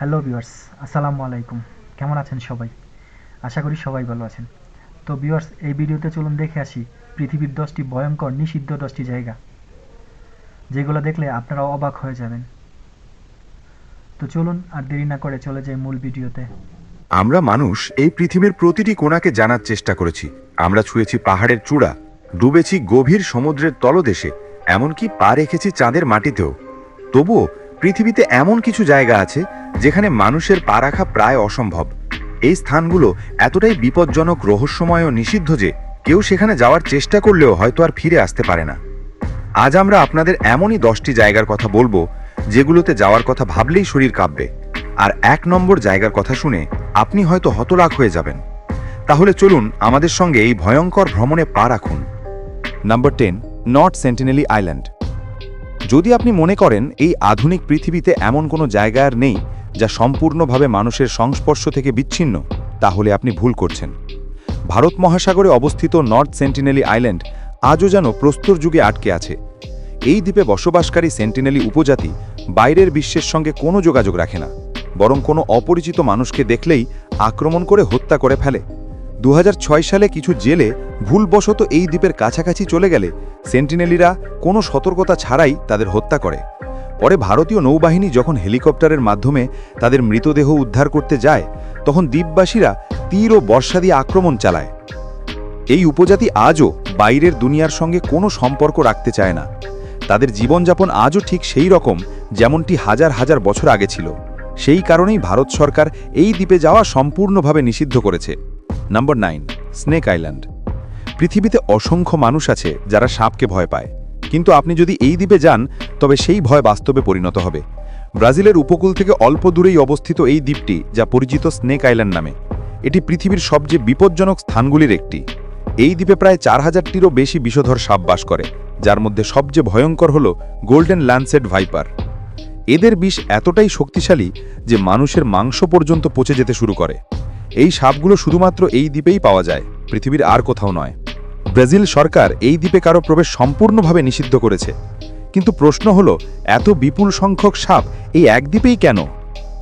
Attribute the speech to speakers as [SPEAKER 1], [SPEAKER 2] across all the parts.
[SPEAKER 1] Hello viewers, আসসালামু আলাইকুম। কেমন আছেন সবাই? আশা করি সবাই ভালো আছেন। তো ভিউয়ার্স, এই ভিডিওতে চলুন দেখে আসি পৃথিবীর 10টি ভয়ঙ্কর নিষিদ্ধ 10টি জায়গা, যেগুলো দেখলে আপনারা অবাক হয়ে যাবেন। তো চলুন আর দেরি না করে চলে যাই মূল ভিডিওতে।
[SPEAKER 2] আমরা মানুষ এই পৃথিবীর প্রতিটি কোণাকে জানার চেষ্টা করেছি। আমরা ছুঁয়েছি পাহাড়ের চূড়া, ডুবেছি গভীর সমুদ্রের তলদেশে, এমনকি পা রেখেছি চাঁদের মাটিতেও। তবুও পৃথিবীতে এমন কিছু জায়গা আছে যেখানে মানুষের পা রাখা প্রায় অসম্ভব। এই স্থানগুলো এতটাই বিপজ্জনক, রহস্যময় ও নিষিদ্ধ যে কেউ সেখানে যাওয়ার চেষ্টা করলেও হয়তো আর ফিরে আসতে পারে না। আজ আমরা আপনাদের এমনই 10টি জায়গার কথা বলবো যেগুলোতে যাওয়ার কথা ভাবলেই শরীর কাঁপবে। আর 1 নম্বর জায়গার কথা শুনে আপনি হয়তো হতবাক হয়ে যাবেন। তাহলে চলুন আমাদের সঙ্গে এই ভয়ঙ্কর ভ্রমণে পা রাখুন। Number 10, north Sentinelese island. যদি আপনি মনে করেন এই আধুনিক পৃথিবীতে এমন কোনো জায়গা আর নেই যা সম্পূর্ণভাবে মানুষের সংস্পর্শ থেকে বিচ্ছিন্ন, তাহলে আপনি ভুল করছেন। ভারত মহাসাগরে অবস্থিত নর্থ সেন্টিনেলি আইল্যান্ড আজও যেন প্রস্তর যুগে আটকে আছে। এই দ্বীপে বসবাসকারী সেন্টিনেলি উপজাতি বাইরের বিশ্বের সঙ্গে কোনো যোগাযোগ রাখে না, বরং কোনো অপরিচিত মানুষকে দেখলেই আক্রমণ করে হত্যা করে ফেলে। 2006 সালে কিছু জেলে ভুলবশত এই দ্বীপের কাছাকাছি চলে গেলে সেন্টিনেলিরা কোনো সতর্কতা ছাড়াই তাদের হত্যা করে। পরে ভারতীয় নৌবাহিনী যখন হেলিকপ্টারের মাধ্যমে তাদের মৃতদেহ উদ্ধার করতে যায়, তখন দ্বীপবাসীরা তীর ও বর্ষা দিয়ে আক্রমণ চালায়। এই উপজাতি আজও বাইরের দুনিয়ার সঙ্গে কোনো সম্পর্ক রাখতে চায় না। তাদের জীবনযাপন আজও ঠিক সেই রকম যেমনটি হাজার হাজার বছর আগে ছিল। সেই কারণেই ভারত সরকার এই দ্বীপে যাওয়া সম্পূর্ণভাবে নিষিদ্ধ করেছে। Number 9, snake island. পৃথিবীতে অসংখ্য মানুষ আছে যারা সাপকে ভয় পায়, কিন্তু আপনি যদি এই দ্বীপে যান তবে সেই ভয় বাস্তবে পরিণত হবে। ব্রাজিলের উপকূল থেকে অল্প দূরেই অবস্থিত এই দ্বীপটি, যা পরিচিত স্নেক আইল্যান্ড নামে, এটি পৃথিবীর সবচেয়ে বিপজ্জনক স্থানগুলির একটি। এই দ্বীপে প্রায় 4000টিরও বেশি বিষধর সাপ বাস করে, যার মধ্যে সবচেয়ে ভয়ঙ্কর হল গোল্ডেন ল্যান্সেট ভাইপার। এদের বিষ এতটাই শক্তিশালী যে মানুষের মাংস পর্যন্ত পচে যেতে শুরু করে। এই সাপগুলো শুধুমাত্র এই দ্বীপেই পাওয়া যায়, পৃথিবীর আর কোথাও নয়। ব্রাজিল সরকার এই দ্বীপে কারো প্রবেশ সম্পূর্ণভাবে নিষিদ্ধ করেছে। কিন্তু প্রশ্ন হলো, এত বিপুল সংখ্যক সাপ এই এক দ্বীপেই কেন?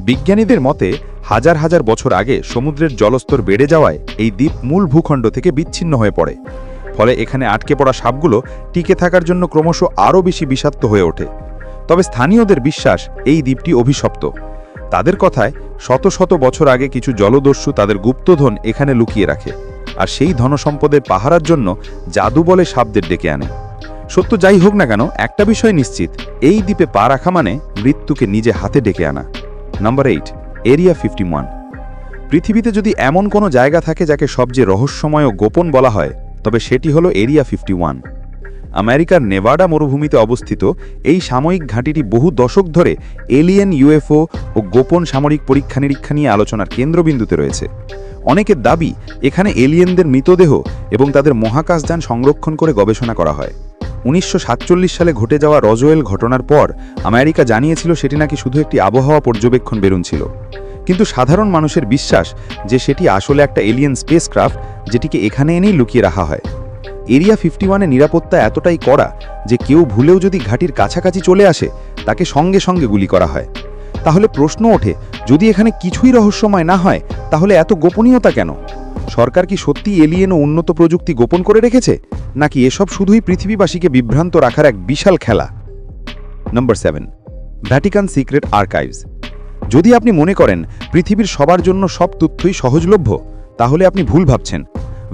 [SPEAKER 2] বিজ্ঞানীদের মতে হাজার হাজার বছর আগে সমুদ্রের জলস্তর বেড়ে যাওয়ায় এই দ্বীপ মূল ভূখণ্ড থেকে বিচ্ছিন্ন হয়ে পড়ে। ফলে এখানে আটকে পড়া সাপগুলো টিকে থাকার জন্য ক্রমশ আরও বেশি বিষাক্ত হয়ে ওঠে। তবে স্থানীয়দের বিশ্বাস এই দ্বীপটি অভিশপ্ত। তাদের কথায় শত শত বছর আগে কিছু জলদস্যু তাদের গুপ্তধন এখানে লুকিয়ে রাখে, আর সেই ধনসম্পদের পাহারার জন্য জাদু বলে সাপদের ডেকে আনে। সত্য যাই হোক না কেন, একটা বিষয় নিশ্চিত, এই দ্বীপে পা রাখা মানে মৃত্যুকে নিজে হাতে ডেকে আনা। Number 8, area 51। পৃথিবীতে যদি এমন কোনো জায়গা থাকে যাকে সবচেয়ে রহস্যময় ও গোপন বলা হয়, তবে সেটি হলো এরিয়া 51। আমেরিকার নেভাডা মরুভূমিতে অবস্থিত এই সাময়িক ঘাঁটিটি বহু দশক ধরে এলিয়েন, ইউএফও ও গোপন সামরিক পরীক্ষা নিরীক্ষা নিয়ে আলোচনার কেন্দ্রবিন্দুতে রয়েছে। অনেকের দাবি এখানে এলিয়েনদের মৃতদেহ এবং তাদের মহাকাশযান সংরক্ষণ করে গবেষণা করা হয়। 1947 সালে ঘটে যাওয়া রজওয়েল ঘটনার পর আমেরিকা জানিয়েছিল সেটি নাকি শুধু একটি আবহাওয়া পর্যবেক্ষণ বেরুন ছিল। কিন্তু সাধারণ মানুষের বিশ্বাস যে সেটি আসলে একটা এলিয়েন স্পেসক্রাফট, যেটিকে এখানে এনেই লুকিয়ে রাখা হয়। এরিয়া 51-এ নিরাপত্তা এতটাই কড়া যে কেউ ভুলেও যদি ঘাঁটির কাছাকাছি চলে আসে তাকে সঙ্গে সঙ্গে গুলি করা হয়। তাহলে প্রশ্ন ওঠে, যদি এখানে কিছুই রহস্যময় না হয় তাহলে এত গোপনীয়তা কেন? সরকার কি সত্যি এলিয়েন ও উন্নত প্রযুক্তি গোপন করে রেখেছে, নাকি এসব শুধুই পৃথিবীবাসীকে বিভ্রান্ত রাখার এক বিশাল খেলা? Number 7, Vatican secret archives. যদি আপনি মনে করেন পৃথিবীর সবার জন্য সব তথ্যই সহজলভ্য, তাহলে আপনি ভুল ভাবছেন।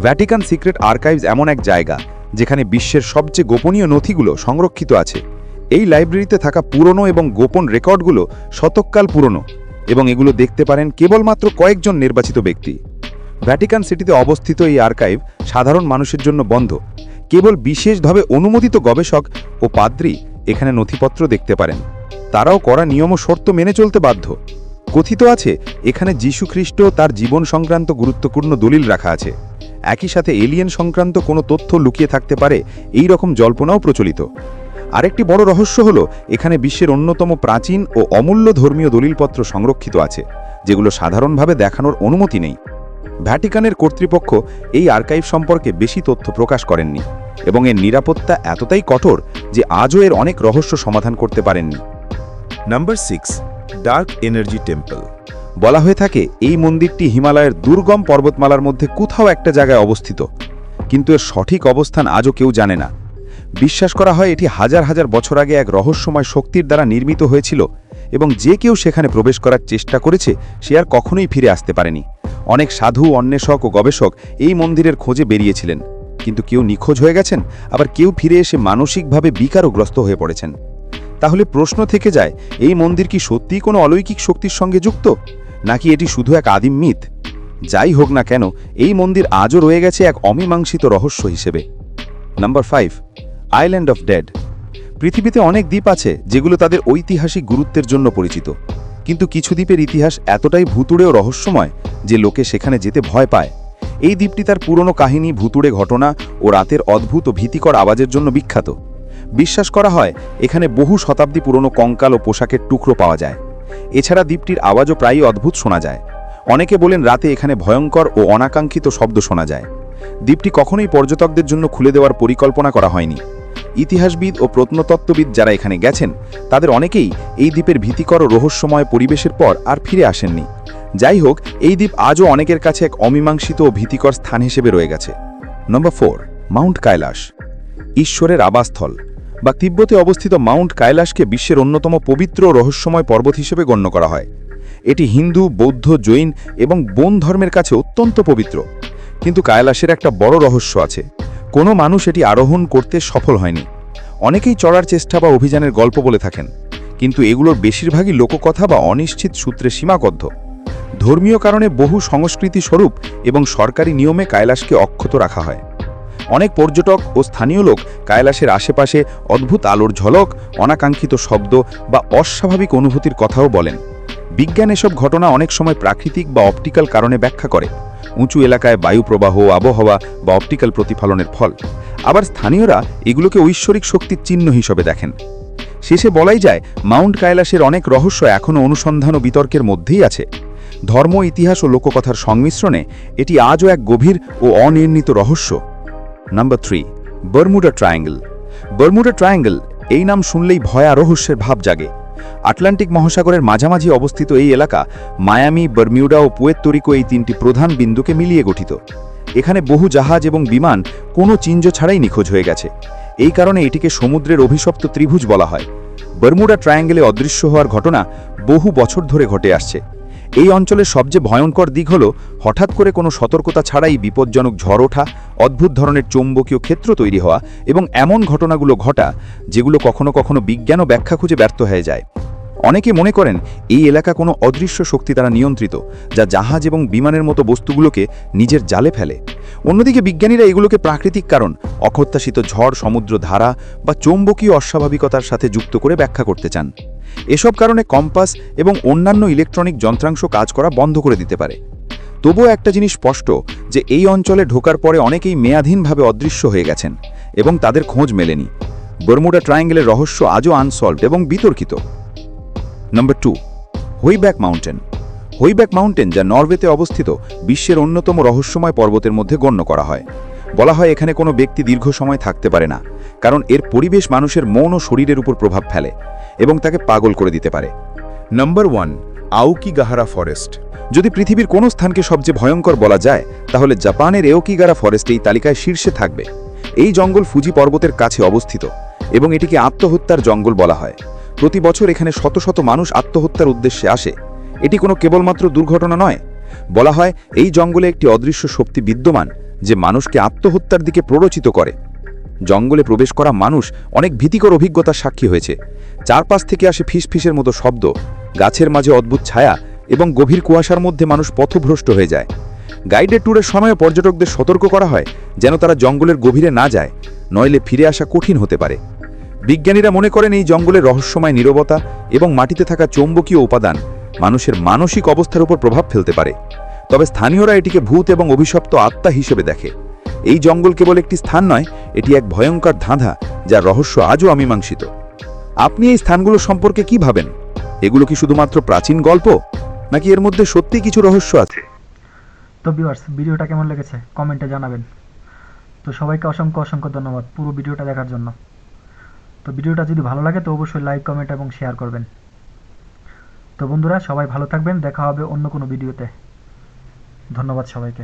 [SPEAKER 2] ভ্যাটিকান সিক্রেট আর্কাইভস এমন এক জায়গা যেখানে বিশ্বের সবচেয়ে গোপনীয় নথিগুলো সংরক্ষিত আছে। এই লাইব্রেরিতে থাকা পুরনো এবং গোপন রেকর্ডগুলো শতককাল পুরনো, এবং এগুলো দেখতে পারেন কেবলমাত্র কয়েকজন নির্বাচিত ব্যক্তি। ভ্যাটিকান সিটিতে অবস্থিত এই আর্কাইভ সাধারণ মানুষের জন্য বন্ধ। কেবল বিশেষভাবে অনুমোদিত গবেষক ও পাদ্রী এখানে নথিপত্র দেখতে পারেন। তারাও কড়া নিয়ম ও শর্ত মেনে চলতে বাধ্য। কথিত আছে এখানে যীশু খ্রিস্ট তার জীবন সংক্রান্ত গুরুত্বপূর্ণ দলিল রাখা আছে। একই সাথে এলিয়েন সংক্রান্ত কোনো তথ্য লুকিয়ে থাকতে পারে এই রকম জল্পনাও প্রচলিত। আরেকটি বড় রহস্য হলো, এখানে বিশ্বের অন্যতম প্রাচীন ও অমূল্য ধর্মীয় দলিলপত্র সংরক্ষিত আছে, যেগুলো সাধারণভাবে দেখানোর অনুমতি নেই। ভ্যাটিকানের কর্তৃপক্ষ এই আর্কাইভ সম্পর্কে বেশি তথ্য প্রকাশ করেননি, এবং এর নিরাপত্তা এতটাই কঠোর যে আজও এর অনেক রহস্য সমাধান করতে পারেননি। Number 6,
[SPEAKER 3] dark energy temple. বলা হয়ে থাকে এই মন্দিরটি হিমালয়ের দুর্গম পর্বতমালার মধ্যে কোথাও একটা জায়গায় অবস্থিত, কিন্তু এর সঠিক অবস্থান আজও কেউ জানে না। বিশ্বাস করা হয় এটি হাজার হাজার বছর আগে এক রহস্যময় শক্তির দ্বারা নির্মিত হয়েছিল এবং যে কেউ সেখানে প্রবেশ করার চেষ্টা করেছে সে আর কখনোই ফিরে আসতে পারেনি। অনেক সাধু, অন্বেষক ও গবেষক এই মন্দিরের খোঁজে বেরিয়েছিলেন, কিন্তু কেউ নিখোঁজ হয়ে গেছেন, আবার কেউ ফিরে এসে মানসিকভাবে বিকারগ্রস্ত হয়ে পড়েছেন। তাহলে প্রশ্ন থেকে যায়, এই মন্দির কি সত্যিই কোনো অলৌকিক শক্তির সঙ্গে যুক্ত, নাকি এটি শুধু এক আদিম মিথ? যাই হোক না কেন, এই মন্দির আজও রয়ে গেছে এক অমীমাংসিত রহস্য হিসেবে। Number 5, island of dead. পৃথিবীতে অনেক দ্বীপ আছে যেগুলো তাদের ঐতিহাসিক গুরুত্বের জন্য পরিচিত, কিন্তু কিছু দ্বীপের ইতিহাস এতটাই ভুতুড়ে ও রহস্যময় যে লোকে সেখানে যেতে ভয় পায়। এই দ্বীপটি তার পুরনো কাহিনী, ভুতুড়ে ঘটনা ও রাতের অদ্ভুত ও ভীতিকর আওয়াজের জন্য বিখ্যাত। বিশ্বাস করা হয় এখানে বহু শতাব্দী পুরনো কঙ্কাল ও পোশাকের টুকরো পাওয়া যায়। এছাড়া দ্বীপটির আওয়াজও প্রায়ই অদ্ভুত শোনা যায়। অনেকে বলেন রাতে এখানে ভয়ঙ্কর ও অনাকাঙ্ক্ষিত শব্দ শোনা যায়। দ্বীপটি কখনোই পর্যটকদের জন্য খুলে দেওয়ার পরিকল্পনা করা হয়নি। ইতিহাসবিদ ও প্রত্নতত্ত্ববিদ যারা এখানে গেছেন তাদের অনেকেই এই দ্বীপের ভীতিকর ও রহস্যময় পরিবেশের পর আর ফিরে আসেননি। যাই হোক, এই দ্বীপ আজও অনেকের কাছে এক অমীমাংসিত ও ভীতিকর স্থান হিসেবে রয়ে গেছে। নম্বর 4, মাউন্ট কাইলাস, ঈশ্বরের আবাসস্থল। বা তিব্বতে অবস্থিত মাউন্ট কাইলাসকে বিশ্বের অন্যতম পবিত্র ও রহস্যময় পর্বত হিসেবে গণ্য করা হয়। এটি হিন্দু, বৌদ্ধ, জৈন এবং বোন ধর্মের কাছে অত্যন্ত পবিত্র। কিন্তু কাইলাসের একটা বড় রহস্য আছে, কোনো মানুষ এটি আরোহণ করতে সফল হয়নি। অনেকেই চড়ার চেষ্টা বা অভিযানের গল্প বলে থাকেন, কিন্তু এগুলোর বেশিরভাগই লোককথা বা অনিশ্চিত সূত্রে সীমাবদ্ধ। ধর্মীয় কারণে বহু সংস্কৃতি স্বরূপ এবং সরকারি নিয়মে কাইলাসকে অক্ষত রাখা হয়। অনেক পর্যটক ও স্থানীয় লোক কাইলাসের আশেপাশে অদ্ভুত আলোর ঝলক, অনাকাঙ্ক্ষিত শব্দ বা অস্বাভাবিক অনুভূতির কথাও বলেন। বিজ্ঞান এসব ঘটনা অনেক সময় প্রাকৃতিক বা অপটিক্যাল কারণে ব্যাখ্যা করে, উঁচু এলাকায় বায়ু প্রবাহ, আবহাওয়া বা অপটিক্যাল প্রতিফলনের ফল। আবার স্থানীয়রা এগুলোকে ঐশ্বরিক শক্তির চিহ্ন হিসেবে দেখেন। শেষে বলাই যায়, মাউন্ট কাইলাসের অনেক রহস্য এখনও অনুসন্ধান ও বিতর্কের মধ্যেই আছে। ধর্ম, ইতিহাস ও লোককথার সংমিশ্রণে এটি আজও এক গভীর ও অনির্ণিত রহস্য। Number 3, Bermuda triangle. Bermuda triangle এই নাম শুনলেই ভয় আর রহস্যের ভাব জাগে। আটলান্টিক মহাসাগরের মাঝামাঝি অবস্থিত এই এলাকা মায়ামি, বারমিউডা ও পুয়ের্তো রিকো এই তিনটি প্রধান বিন্দুকে মিলিয়ে গঠিত। এখানে বহু জাহাজ এবং বিমান কোনো চিহ্ন ছাড়াই নিখোঁজ হয়ে গেছে। এই কারণে এটিকে সমুদ্রের অভিশপ্ত ত্রিভুজ বলা হয়। বারমুডা ট্রায়াঙ্গলে অদৃশ্য হওয়ার ঘটনা বহু বছর ধরে ঘটে আসছে। এই অঞ্চলের সবচেয়ে ভয়ঙ্কর দিক হল হঠাৎ করে কোনো সতর্কতা ছাড়াই বিপজ্জনক ঝড় ওঠা, অদ্ভুত ধরনের চৌম্বকীয় ক্ষেত্র তৈরি হওয়া এবং এমন ঘটনাগুলো ঘটা যেগুলো কখনো কখনো বিজ্ঞান ও ব্যাখ্যা খুঁজে ব্যর্থ হয়ে যায়। অনেকে মনে করেন এই এলাকা কোনো অদৃশ্য শক্তি দ্বারা নিয়ন্ত্রিত, যা জাহাজ এবং বিমানের মতো বস্তুগুলোকে নিজের জালে ফেলে। অন্যদিকে বিজ্ঞানীরা এগুলোকে প্রাকৃতিক কারণ, অপ্রত্যাশিত ঝড়, সমুদ্র ধারা বা চৌম্বকীয় অস্বাভাবিকতার সাথে যুক্ত করে ব্যাখ্যা করতে চান। এসব কারণে কম্পাস এবং অন্যান্য ইলেকট্রনিক যন্ত্রাংশ কাজ করা বন্ধ করে দিতে পারে। তবুও একটা জিনিস স্পষ্ট, যে এই অঞ্চলে ঢোকার পরে অনেকেই মেয়াদহীনভাবে অদৃশ্য হয়ে গেছেন এবং তাদের খোঁজ মেলেনি। বারমুডা ট্রায়াঙ্গলের রহস্য আজও আনসলভড এবং বিতর্কিত। নম্বর 2, হুইব্যাক মাউন্টেন। হুইব্যাক মাউন্টেন, যা নরওয়েতে অবস্থিত, বিশ্বের অন্যতম রহস্যময় পর্বতের মধ্যে গণ্য করা হয়। বলা হয় এখানে কোনো ব্যক্তি দীর্ঘ সময় থাকতে পারে না, কারণ এর পরিবেশ মানুষের মন ও শরীরের উপর প্রভাব ফেলে এবং তাকে পাগল করে দিতে পারে।
[SPEAKER 4] নম্বর 1, আওকিগাহারা ফরেস্ট।
[SPEAKER 3] যদি পৃথিবীর কোনো স্থানকে সবচেয়ে ভয়ঙ্কর বলা যায়, তাহলে জাপানের এওকিগারা ফরেস্ট এই তালিকায় শীর্ষে থাকবে। এই জঙ্গল ফুজি পর্বতের কাছে অবস্থিত এবং এটিকে আত্মহত্যার জঙ্গল বলা হয়। প্রতি বছর এখানে শত শত মানুষ আত্মহত্যার উদ্দেশ্যে আসে। এটি কোনো কেবলমাত্র দুর্ঘটনা নয়। বলা হয় এই জঙ্গলে একটি অদৃশ্য শক্তি বিদ্যমান, যে মানুষকে আত্মহত্যার দিকে প্ররোচিত করে। জঙ্গলে প্রবেশ করা মানুষ অনেক ভীতিকর অভিজ্ঞতার সাক্ষী হয়েছে। চারপাশ থেকে আসে ফিসফিসের মতো শব্দ, গাছের মাঝে অদ্ভুত ছায়া এবং গভীর কুয়াশার মধ্যে মানুষ পথভ্রষ্ট হয়ে যায়। গাইডেড ট্যুরের সময় পর্যটকদের সতর্ক করা হয় যেন তারা জঙ্গলের গভীরে না যায়, নইলে ফিরে আসা কঠিন হতে পারে। বিজ্ঞানীরা মনে করেন এই জঙ্গলের রহস্যময় নীরবতা এবং মাটিতে থাকা চৌম্বকীয় উপাদান মানুষের মানসিক অবস্থার উপর প্রভাব ফেলতে পারে। তবে স্থানীয়রা এটিকে ভূত এবং অভিশপ্ত আত্মা হিসেবে দেখে। এই জঙ্গল কেবল একটি স্থান নয়, এটি এক ভয়ঙ্কর ধাঁধা, যার রহস্য আজও অমীমাংসিত। আপনি এই স্থানগুলো সম্পর্কে কি ভাবেন? এগুলো কি শুধুমাত্র প্রাচীন গল্প, নাকি এর মধ্যে সত্যি কিছু রহস্য আছে?
[SPEAKER 1] তো ভিউয়ার্স, ভিডিওটা কেমন লেগেছে কমেন্টে জানাবেন। তো সবাইকে অসংখ্য অসংখ্য ধন্যবাদ পুরো ভিডিওটা দেখার জন্য। তো ভিডিওটা যদি ভালো লাগে তো অবশ্যই লাইক, কমেন্ট এবং শেয়ার করবেন। তো বন্ধুরা সবাই ভালো থাকবেন, দেখা হবে অন্য কোনো ভিডিওতে। ধন্যবাদ সবাইকে।